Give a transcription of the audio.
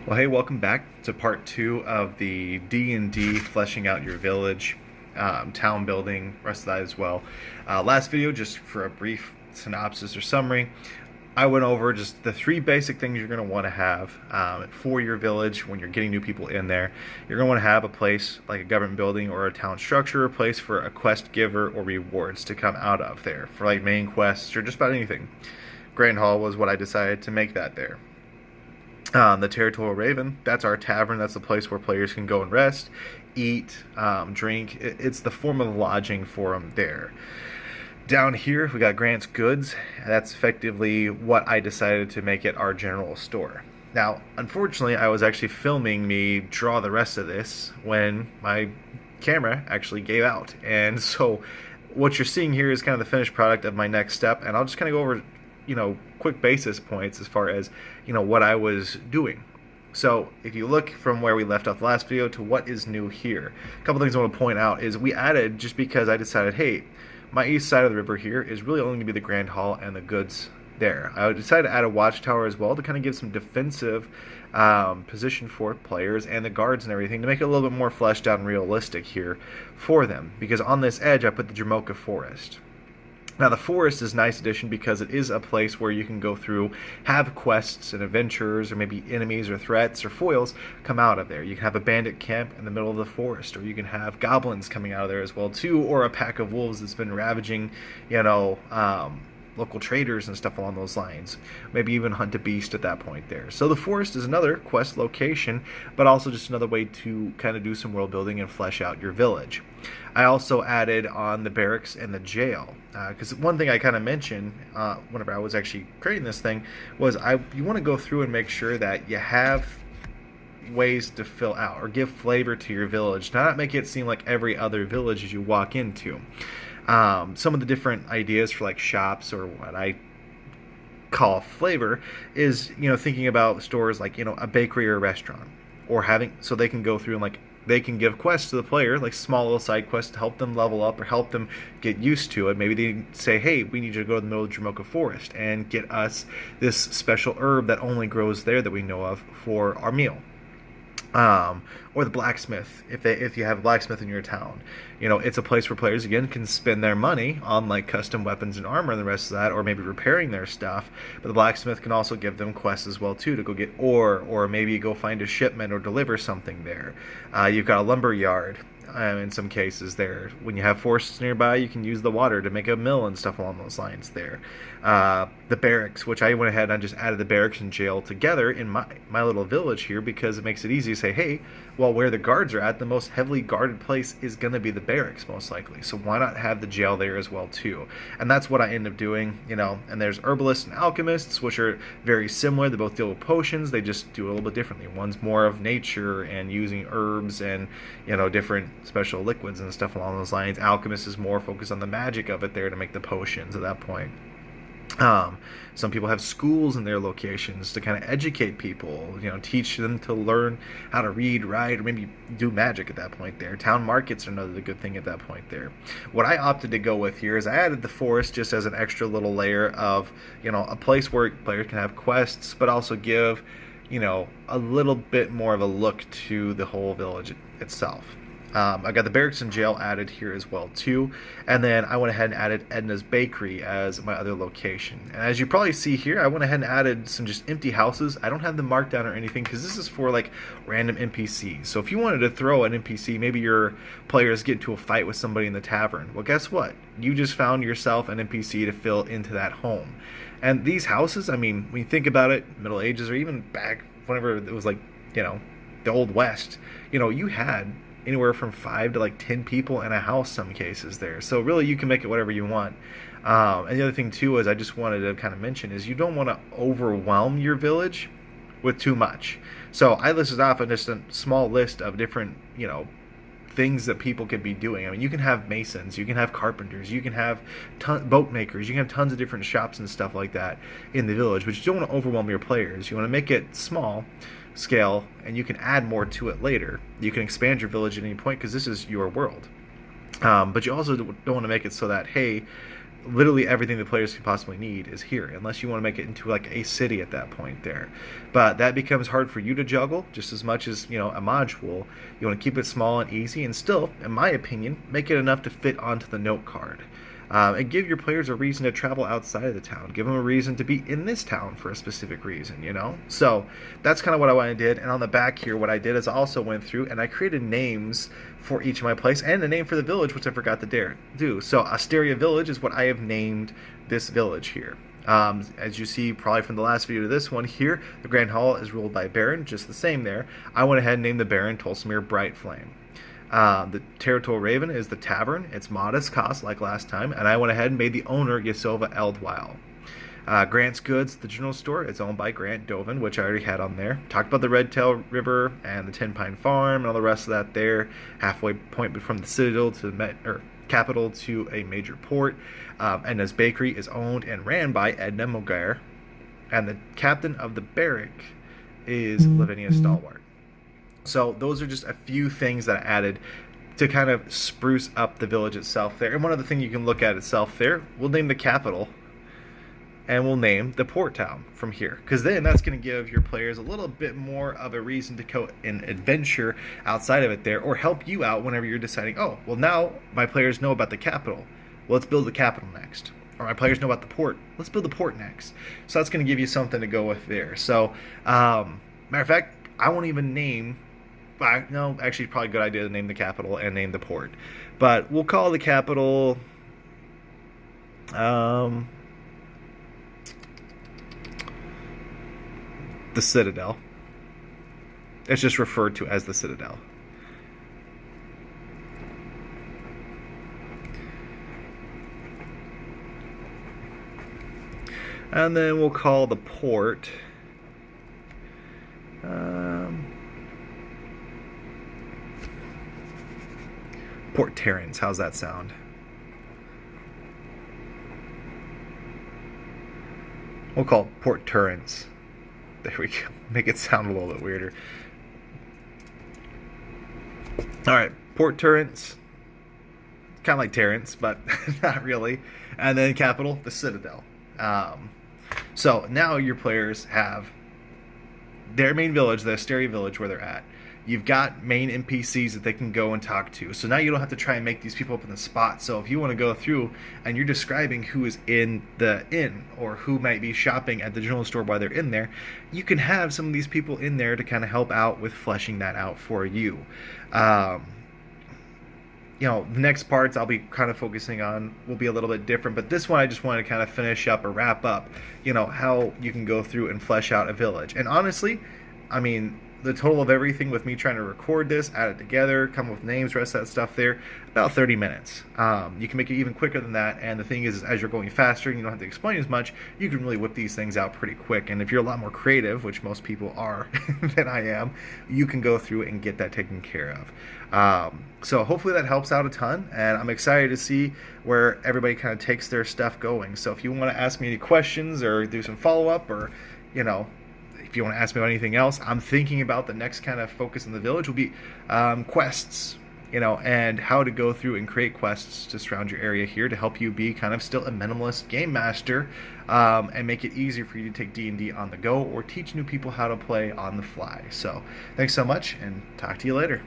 Well, hey, welcome back to part two of the D&D fleshing out your village, town building, rest of that as well. Last video, just for a brief synopsis or summary, I went over just the three basic things you're going to want to have for your village when you're getting new people in there. You're going to want to have a place like a government building or a town structure, a place for a quest giver or rewards to come out of there for like main quests or just about anything. Grand Hall was what I decided to make that there. The Territorial Raven, that's our tavern. That's the place where players can go and rest, eat, drink. It's the form of lodging for them there. Down here, we got Grant's Goods. That's effectively what I decided to make it our general store. Now, unfortunately, I was actually filming me draw the rest of this when my camera actually gave out. And so what you're seeing here is kind of the finished product of my next step, and I'll just kind of go over quick basis points as far as what I was doing. So if you look from where we left off the last video to what is new here, a couple things I want to point out is we added, just because I decided, hey, my east side of the river here is really only going to be the Grand Hall and the goods there. I decided to add a watchtower as well to kind of give some defensive position for players and the guards and everything to make it a little bit more fleshed out and realistic here for them, because on this edge I put the Jamocha Forest. Now, the forest is a nice addition because it is a place where you can go through, have quests and adventures, or maybe enemies or threats or foils come out of there. You can have a bandit camp in the middle of the forest, or you can have goblins coming out of there as well too, or a pack of wolves that's been ravaging, local traders and stuff along those lines. Maybe even hunt a beast at that point there. So the forest is another quest location, but also just another way to kind of do some world building and flesh out your village. I also added on the barracks and the jail, because one thing I kind of mentioned whenever I was actually creating this thing was you want to go through and make sure that you have ways to fill out or give flavor to your village, not make it seem like every other village as you walk into. Some of the different ideas for like shops, or what I call flavor, is thinking about stores like a bakery or a restaurant, or having so they can go through and they can give quests to the player, like small little side quests to help them level up or help them get used to it. Maybe they say, hey, we need you to go to the middle of the Jamocha Forest and get us this special herb that only grows there that we know of for our meal. Or the blacksmith, if you have a blacksmith in your town, it's a place where players again can spend their money on like custom weapons and armor and the rest of that, or maybe repairing their stuff. But the blacksmith can also give them quests as well too, to go get ore, or maybe go find a shipment or deliver something there. You've got a lumber yard. In some cases there, when you have forests nearby, you can use the water to make a mill and stuff along those lines there. The barracks, which I went ahead and just added the barracks and jail together in my little village here, because it makes it easy to say, hey, well, where the guards are at, the most heavily guarded place is going to be the barracks most likely, so why not have the jail there as well too? And that's what I end up doing. And there's herbalists and alchemists, which are very similar. They both deal with potions, they just do it a little bit differently. One's more of nature and using herbs and different special liquids and stuff along those lines. Alchemist is more focused on the magic of it there to make the potions at that point. Some people have schools in their locations to kind of educate people, teach them to learn how to read, write, or maybe do magic at that point there. Town markets are another good thing at that point there. What I opted to go with here is I added the forest just as an extra little layer of, a place where players can have quests, but also give, a little bit more of a look to the whole village itself. I got the barracks and jail added here as well too, and then I went ahead and added Edna's Bakery as my other location. And as you probably see here, I went ahead and added some just empty houses. I don't have them marked down or anything because this is for like random NPCs. So if you wanted to throw an NPC, maybe your players get into a fight with somebody in the tavern, well, guess what? You just found yourself an NPC to fill into that home. And these houses, I mean, when you think about it, Middle Ages or even back whenever it was like, the Old West, you had anywhere from 5 to like 10 people in a house some cases there. So really you can make it whatever you want. And the other thing too is I just wanted to kind of mention is you don't want to overwhelm your village with too much. So I listed off just a small list of different, things that people could be doing. I mean, you can have masons, you can have carpenters, you can have boat makers, you can have tons of different shops and stuff like that in the village, but you don't want to overwhelm your players. You want to make it small scale, and you can add more to it later. You can expand your village at any point because this is your world. But you also don't want to make it so that, hey, literally everything the players could possibly need is here, unless you want to make it into like a city at that point there. But that becomes hard for you to juggle just as much as, a module. You want to keep it small and easy, and still, in my opinion, make it enough to fit onto the note card. And give your players a reason to travel outside of the town. Give them a reason to be in this town for a specific reason, So that's kind of what I did. And on the back here, what I did is I also went through and I created names for each of my place and a name for the village, which I forgot to do. So Asteria Village is what I have named this village here. As you see probably from the last video to this one here, the Grand Hall is ruled by Baron, just the same there. I went ahead and named the Baron Tolsimir Brightflame. The Territorial Raven is the tavern. It's modest cost like last time, and I went ahead and made the owner Yasova Eldwile. Grant's Goods, the general store, it's owned by Grant Dovin, which I already had on there. Talked about the Redtail River and the Tin Pine Farm and all the rest of that there. Halfway point from the Citadel to the capital to a major port. Edna's Bakery is owned and ran by Edna Mogair, and the captain of the barrack is Lavinia Stalwart. So those are just a few things that I added to kind of spruce up the village itself there. And one other thing you can look at itself there, we'll name the capital and we'll name the port town from here, because then that's going to give your players a little bit more of a reason to go and adventure outside of it there, or help you out whenever you're deciding, oh, well, now my players know about the capital. Well, let's build the capital next. Or my players know about the port. Let's build the port next. So that's going to give you something to go with there. So, matter of fact, I won't even name... No, actually, probably a good idea to name the capital and name the port. But we'll call the capital... the Citadel. It's just referred to as the Citadel. And then we'll call the port... Port Terrans. How's that sound? We'll call it Port Terrans. There we go. Make it sound a little bit weirder. Alright, Port Terrans. Kind of like Terrans, but not really. And then capital, the Citadel. So now your players have their main village, the Asteria Village, where they're at. You've got main NPCs that they can go and talk to. So now you don't have to try and make these people up in the spot. So if you want to go through and you're describing who is in the inn or who might be shopping at the general store while they're in there, you can have some of these people in there to kind of help out with fleshing that out for you. The next parts I'll be kind of focusing on will be a little bit different, but this one I just wanted to kind of finish up or wrap up, how you can go through and flesh out a village. And honestly, I mean, the total of everything with me trying to record this, add it together, come up with names, rest of that stuff there, about 30 minutes. You can make it even quicker than that, and the thing is, as you're going faster and you don't have to explain as much, you can really whip these things out pretty quick. And if you're a lot more creative, which most people are than I am, you can go through and get that taken care of. So hopefully that helps out a ton, and I'm excited to see where everybody kind of takes their stuff going. So if you want to ask me any questions or do some follow-up, or, if you want to ask me about anything else, I'm thinking about the next kind of focus in the village will be quests, and how to go through and create quests to surround your area here to help you be kind of still a minimalist game master, and make it easier for you to take D&D on the go or teach new people how to play on the fly. So thanks so much, and talk to you later.